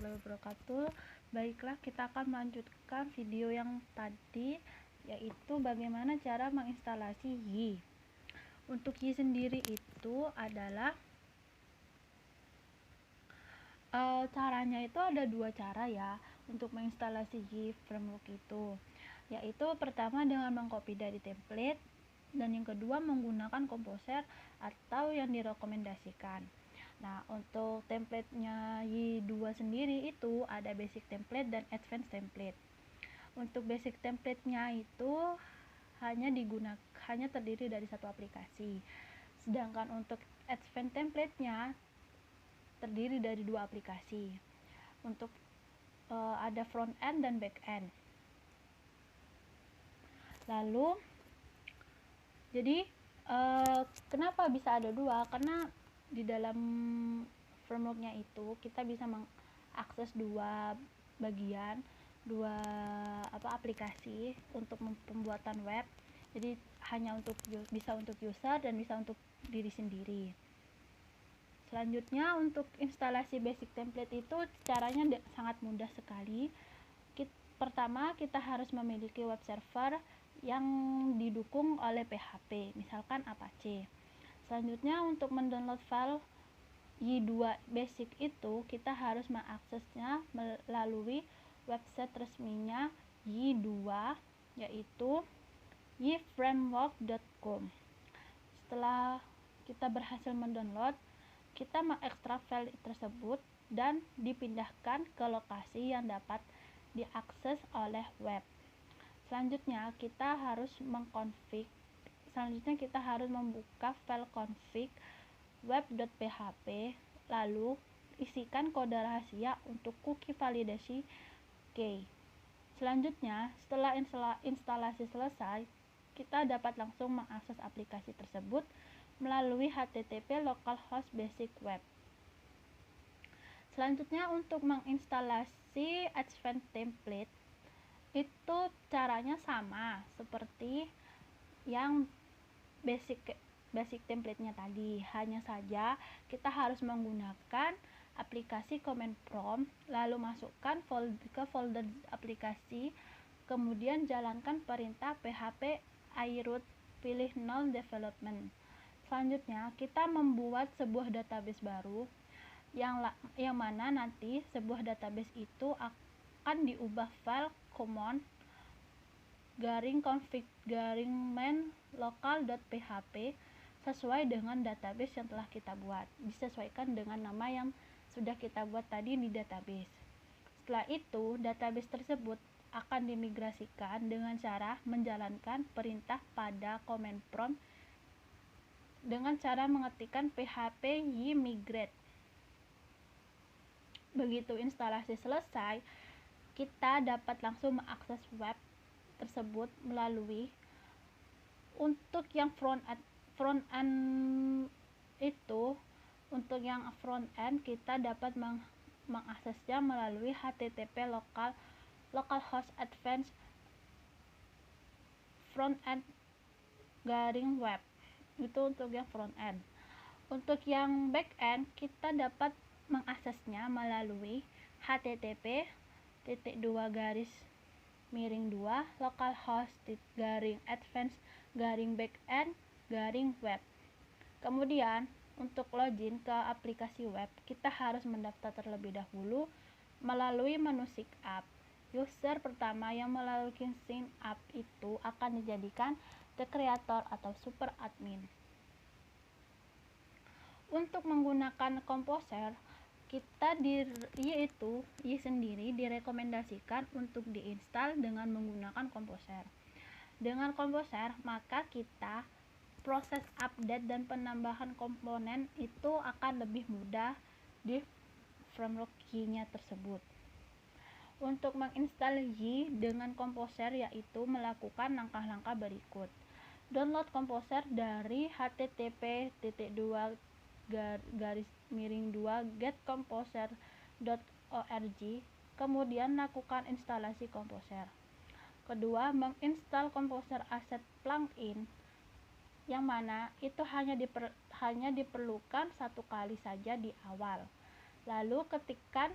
warahmatullahi wabarakatuh. Baiklah, kita akan melanjutkan video yang tadi, yaitu bagaimana cara menginstalasi Yi. Untuk Yi sendiri itu adalah caranya itu ada dua cara ya untuk menginstalasi Yi framework itu, yaitu pertama dengan mengcopy dari template, dan yang kedua menggunakan komposer atau yang direkomendasikan. Nah, untuk templatenya Y2 sendiri itu ada basic template dan advanced template. Untuk basic templatenya itu hanya terdiri dari satu aplikasi, sedangkan untuk advanced templatenya terdiri dari dua aplikasi. Untuk ada front end dan back end. Lalu jadi kenapa bisa ada dua? Karena di dalam frameworknya itu kita bisa mengakses dua bagian, dua aplikasi untuk pembuatan web. Jadi hanya bisa untuk user dan bisa untuk diri sendiri. Selanjutnya untuk instalasi basic template itu caranya sangat mudah sekali. Pertama, kita harus memiliki web server yang didukung oleh PHP, misalkan Apache. Selanjutnya untuk mendownload file Y2 basic itu kita harus mengaksesnya melalui website resminya Y2, yaitu yframework.com. Setelah kita berhasil mendownload, kita mengekstrak file tersebut dan dipindahkan ke lokasi yang dapat diakses oleh web. Selanjutnya kita harus membuka file config web.php, lalu isikan kode rahasia untuk cookie validasi key. Selanjutnya, setelah instalasi selesai, kita dapat langsung mengakses aplikasi tersebut melalui HTTP localhost basic web. Selanjutnya, untuk menginstalasi advanced template itu caranya sama seperti yang basic template-nya tadi, hanya saja kita harus menggunakan aplikasi command prompt, lalu masukkan ke folder aplikasi, kemudian jalankan perintah php iroot pilih null development. Selanjutnya kita membuat sebuah database baru yang mana nanti sebuah database itu akan diubah file command config main local.php sesuai dengan database yang telah kita buat, disesuaikan dengan nama yang sudah kita buat tadi di database. Setelah itu, database tersebut akan dimigrasikan dengan cara menjalankan perintah pada command prompt dengan cara mengetikkan php ymigrate. Begitu instalasi selesai, kita dapat langsung mengakses web tersebut melalui, untuk yang front end itu, untuk yang front end kita dapat mengaksesnya melalui HTTP localhost advanced front end web. Itu untuk yang front end. Untuk yang back end kita dapat mengaksesnya melalui http://2 localhost advanced backend web. Kemudian untuk login ke aplikasi web, kita harus mendaftar terlebih dahulu melalui menu sign up. User pertama yang melalui sign up itu akan dijadikan the creator atau super admin. Untuk menggunakan komposer, kita Y sendiri direkomendasikan untuk diinstal dengan menggunakan komposer. Dengan komposer, maka kita proses update dan penambahan komponen itu akan lebih mudah di framework Y-nya tersebut. Untuk menginstal Y dengan komposer, yaitu melakukan langkah-langkah berikut. Download komposer dari http://2getcomposer.org, kemudian lakukan instalasi komposer. Kedua, menginstal komposer asset plugin, yang mana itu hanya diperlukan satu kali saja di awal. Lalu ketikkan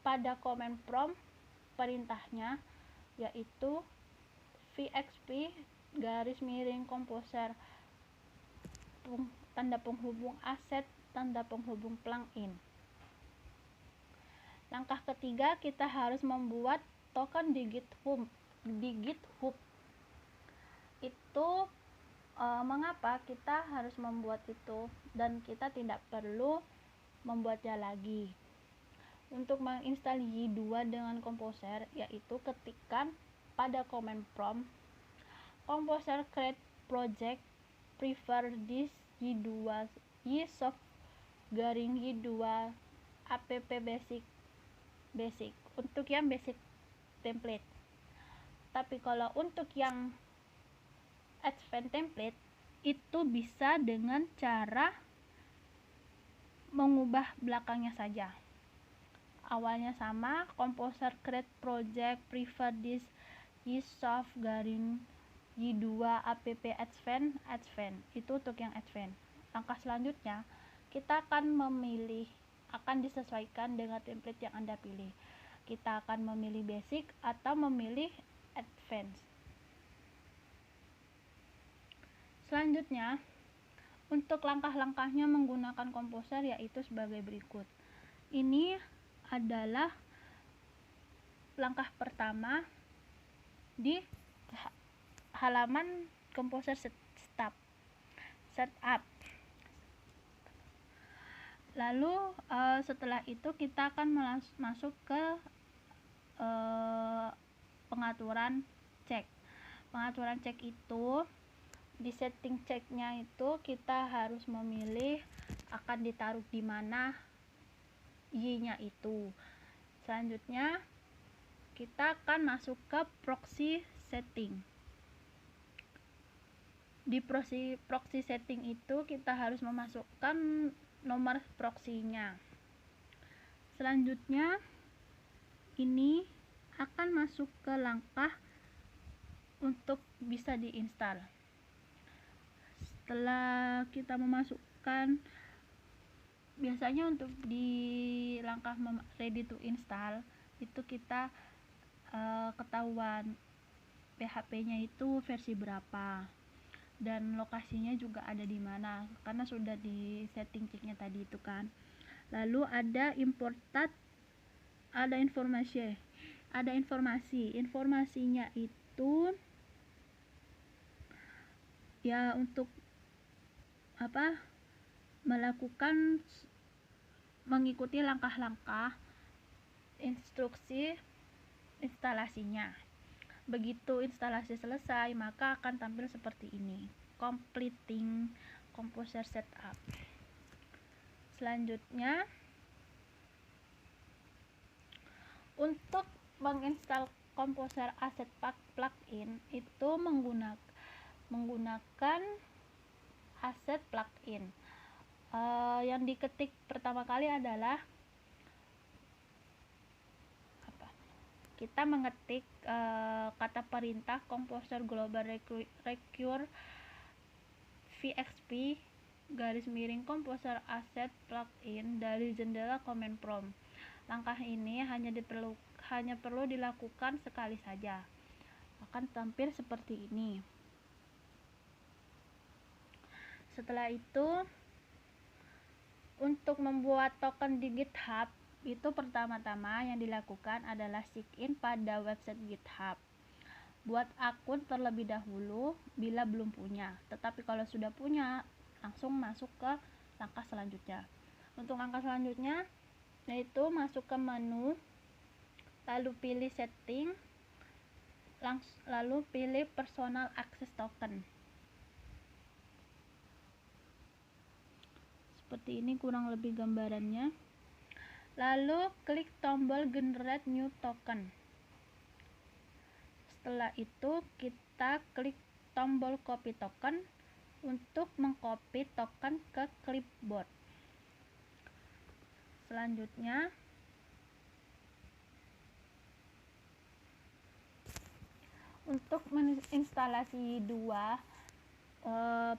pada command prompt perintahnya yaitu vxp _composer tanda penghubung asset tanda penghubung plugin. Langkah ketiga, kita harus membuat token di GitHub. Itu mengapa kita harus membuat itu dan kita tidak perlu membuatnya lagi. Untuk menginstal Y2 dengan Composer, yaitu ketikkan pada command prompt Composer create project prefer this Y2 Ysoft Y2 app basic untuk yang basic template. Tapi kalau untuk yang advanced template itu bisa dengan cara mengubah belakangnya saja. Awalnya sama, Composer create project prefer this Ysoft Y2 app advanced itu untuk yang advanced. Langkah selanjutnya kita akan disesuaikan dengan template yang Anda pilih. Kita akan memilih basic atau memilih advanced. Selanjutnya, untuk langkah-langkahnya menggunakan Composer yaitu sebagai berikut. Ini adalah langkah pertama di halaman Composer setup. Lalu setelah itu kita akan masuk ke pengaturan cek. Pengaturan cek itu di setting ceknya itu kita harus memilih akan ditaruh di mana Y-nya itu. Selanjutnya kita akan masuk ke proxy setting. Di proxy setting itu kita harus memasukkan nomor proxy-nya. Selanjutnya ini akan masuk ke langkah untuk bisa diinstal. Setelah kita memasukkan, biasanya untuk di langkah ready to install itu kita ketahuan PHP-nya itu versi berapa dan lokasinya juga ada di mana karena sudah di setting ceknya tadi itu kan. Lalu ada informasinya itu ya untuk mengikuti langkah-langkah instruksi instalasinya. Begitu instalasi selesai, maka akan tampil seperti ini, completing Composer setup. Selanjutnya, untuk menginstal Composer Asset plugin itu menggunakan Asset plugin. Yang diketik pertama kali adalah kita mengetik kata perintah Composer Global Recur VXP _Composer Asset plugin dari jendela command prompt. Langkah ini hanya perlu dilakukan sekali saja. Akan tampil seperti ini. Setelah itu, untuk membuat token di GitHub itu pertama-tama yang dilakukan adalah sign-in pada website GitHub. Buat akun terlebih dahulu bila belum punya, tetapi kalau sudah punya langsung masuk ke langkah selanjutnya. Untuk langkah selanjutnya yaitu masuk ke menu, lalu pilih setting, lalu pilih personal access token. Seperti ini kurang lebih gambarannya. Lalu klik tombol generate new token. Setelah itu kita klik tombol copy token untuk mengcopy token ke clipboard. Selanjutnya untuk menginstalasi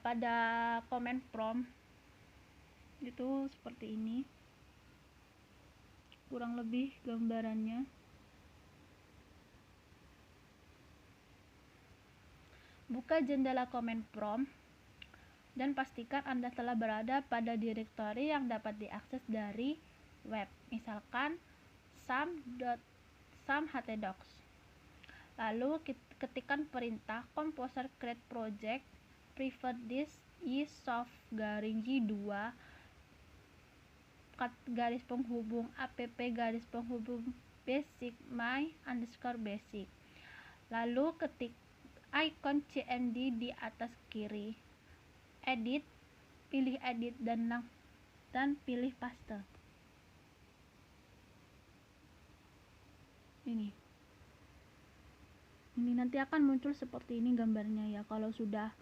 pada command prompt itu seperti ini. kurang lebih gambarannya. Buka jendela command prompt dan pastikan Anda telah berada pada direktori yang dapat diakses dari web, misalkan sam.htdocs. Lalu ketikkan perintah composer create project prefer disk y2 garis penghubung app garis penghubung basic my_basic. Lalu ketik icon cmd di atas kiri, edit, pilih edit dan pilih paste. Ini nanti akan muncul seperti ini gambarnya ya kalau sudah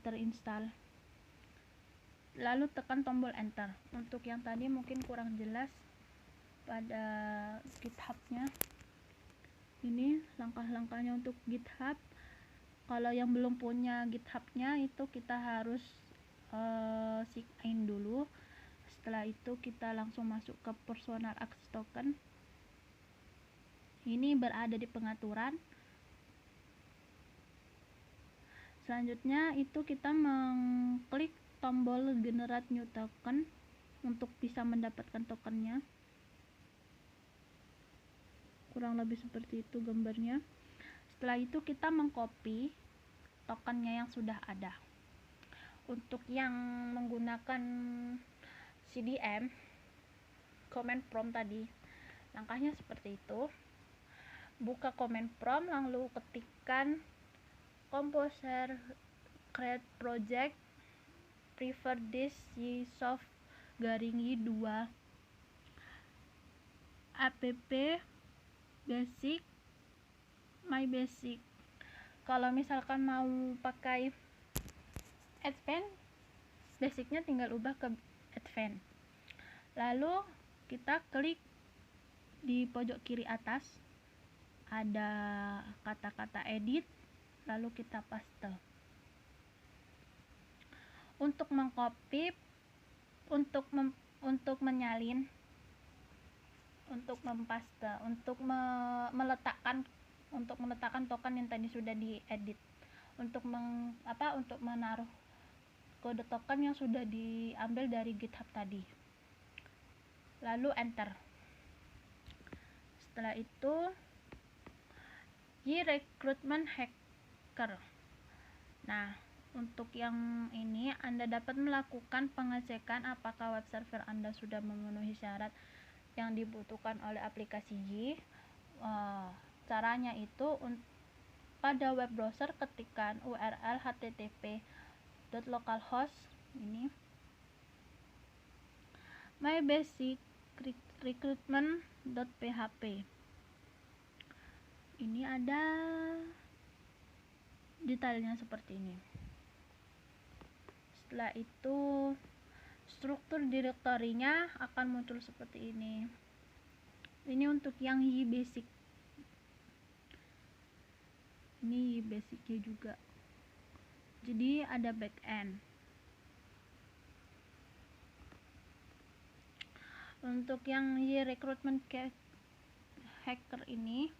terinstall. Lalu tekan tombol enter. Untuk yang tadi mungkin kurang jelas pada GitHub-nya. Ini langkah-langkahnya untuk GitHub. Kalau yang belum punya GitHub-nya itu kita harus sign in dulu. Setelah itu kita langsung masuk ke personal access token. Ini berada di pengaturan. Selanjutnya itu kita mengklik tombol generate new token untuk bisa mendapatkan tokennya. Kurang lebih seperti itu gambarnya. Setelah itu kita mengcopy tokennya yang sudah ada. Untuk yang menggunakan CDM command prompt tadi, langkahnya seperti itu. Buka command prompt, lalu ketikkan composer create project prefer disk y2 app basic my basic. Kalau misalkan mau pakai advance, basicnya tinggal ubah ke advance. Lalu kita klik di pojok kiri atas, ada kata-kata edit, lalu kita paste. Untuk mengcopy, untuk menyalin, untuk mempaste, untuk meletakkan token yang tadi sudah diedit, untuk menaruh kode token yang sudah diambil dari GitHub tadi. Lalu enter. Setelah itu recruitment hacker. Nah, untuk yang ini Anda dapat melakukan pengecekan apakah web server Anda sudah memenuhi syarat yang dibutuhkan oleh aplikasi Yi. Caranya itu pada web browser ketikkan URL http://localhost ini mybasicrecruitment.php. Ini ada detailnya seperti ini. Setelah itu struktur direktorinya akan muncul seperti ini. Ini untuk yang Yi basic. Ini Yi basicnya juga. Jadi ada backend. Untuk yang Yi recruitment hacker ini,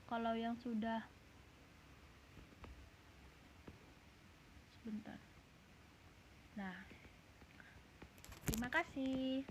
kalau yang sudah sebentar. Nah, terima kasih.